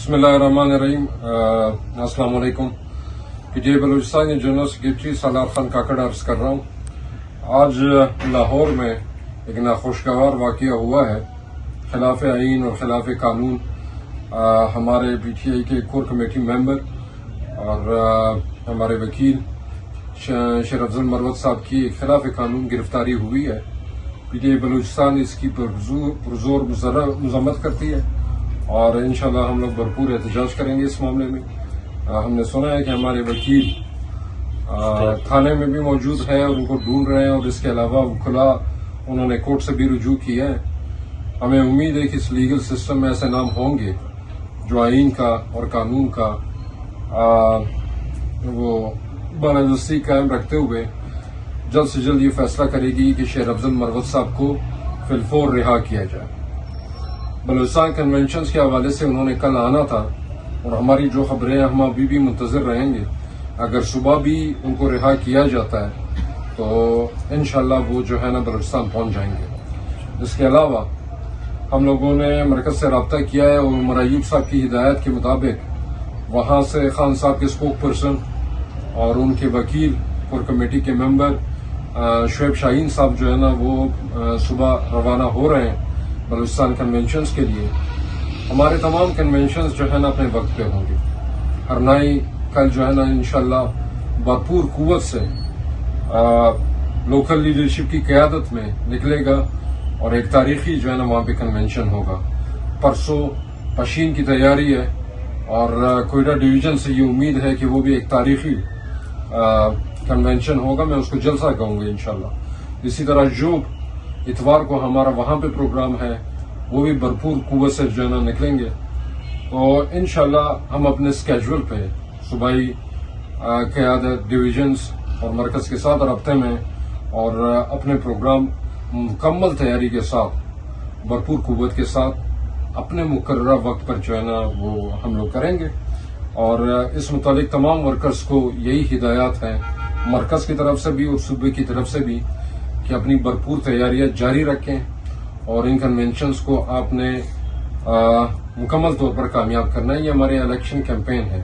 बिस्मिल्लाहिर्रहमानिर्रहीम। अस्सलाम वालेकुम। पीटीआई बलूचिस्तान जनरल सेक्रेटरी सालार खान काकड़ अर्ज कर रहा हूँ। आज लाहौर में एक नाखुशगवार वाक़या हुआ है। खिलाफ आईन और खिलाफ कानून हमारे पीटीआई के कोर कमेटी मेंबर और हमारे वकील शेर अफजल मरवत साहब की खिलाफ कानून गिरफ्तारी हुई है। पीटीआई बलूचिस्तान इसकी पुरजोर मजम्मत करती है और इंशाल्लाह हम लोग भरपूर एहतजाज करेंगे इस मामले में। हमने सुना है कि हमारे वकील थाने में भी मौजूद है और उनको ढूंढ रहे हैं और इसके अलावा वकला उन्होंने कोर्ट से भी रुजू किया है। हमें उम्मीद है कि इस लीगल सिस्टम में ऐसे नाम होंगे जो आईन का और कानून का वो बालादस्ती कायम रखते हुए जल्द से जल्द ये फैसला करेगी कि शेर अफजल मरवत साहब को फिलफौर रिहा किया जाए। बलूचिस्तान कन्वेंशन के हवाले से उन्होंने कल आना था और हमारी जो खबरें हम अभी भी मुंतजर रहेंगे। अगर सुबह भी उनको रिहा किया जाता है तो इंशाल्लाह वो जो है ना बलूचिस्तान पहुंच जाएंगे। इसके अलावा हम लोगों ने मरकज से रब्ता किया है और उमर अयूब साहब की हिदायत के मुताबिक वहां से खान साहब के स्पोक पर्सन और उनके वकील कोर कमेटी के मेंबर शुएब शाहीन साहब जो है ना वो सुबह रवाना हो रहे हैं बलूचिस्तान कन्वेंशंस के लिए। हमारे तमाम कन्वेंशंस जो है ना अपने वक्त पे होंगे। हरनाई कल जो है ना इंशाल्लाह भरपूर कुव्वत से लोकल लीडरशिप की क़यादत में निकलेगा और एक तारीखी जो है ना वहाँ पे कन्वेंशन होगा। परसों पशीन की तैयारी है और कोयटा डिवीजन से ये उम्मीद है कि वो भी एक तारीखी कन्वेंशन होगा। मैं उसको जलसा कहूँगा इंशाल्लाह। इसी तरह जो इतवार को हमारा वहाँ पे प्रोग्राम है वो भी भरपूर कुव्वत से जो है ना निकलेंगे। तो इंशाल्लाह हम अपने स्केड्यूल पे सूबाई क़यादत डिवीजन्स और मरकज के साथ रब्ते में और अपने प्रोग्राम मुकम्मल तैयारी के साथ भरपूर कुव्वत के साथ अपने मुकर्ररा वक्त पर जो है ना वो हम लोग करेंगे। और इस मुतालिक तमाम वर्कर्स को यही हिदायत है मरकज की तरफ से भी और सूबे की तरफ से भी कि अपनी भरपूर तैयारियां जारी रखें और इन कन्वेंशंस को आपने मुकम्मल तौर पर कामयाब करना है। ये हमारे इलेक्शन कैंपेन है,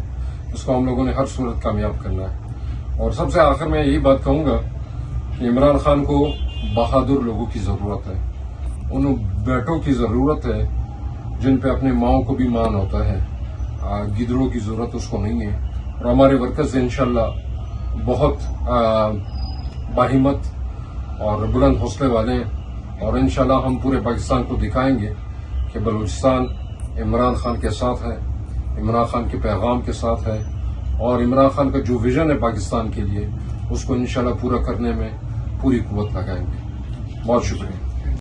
इसको हम लोगों ने हर सूरत कामयाब करना है। और सबसे आखिर में यही बात कहूँगा कि इमरान खान को बहादुर लोगों की ज़रूरत है, उन बेटों की ज़रूरत है जिन पे अपने माओ को भी मान होता है। गिदड़ों की ज़रूरत उसको नहीं है। और हमारे वर्कर्स इंशाल्लाह बहुत बाहिमत और बुलंद हौसले वाले हैं और इंशाल्लाह हम पूरे पाकिस्तान को दिखाएंगे कि बलूचिस्तान इमरान खान के साथ है, इमरान खान के पैगाम के साथ है और इमरान खान का जो विजन है पाकिस्तान के लिए उसको इंशाल्लाह पूरा करने में पूरी कुव्वत लगाएंगे। बहुत शुक्रिया।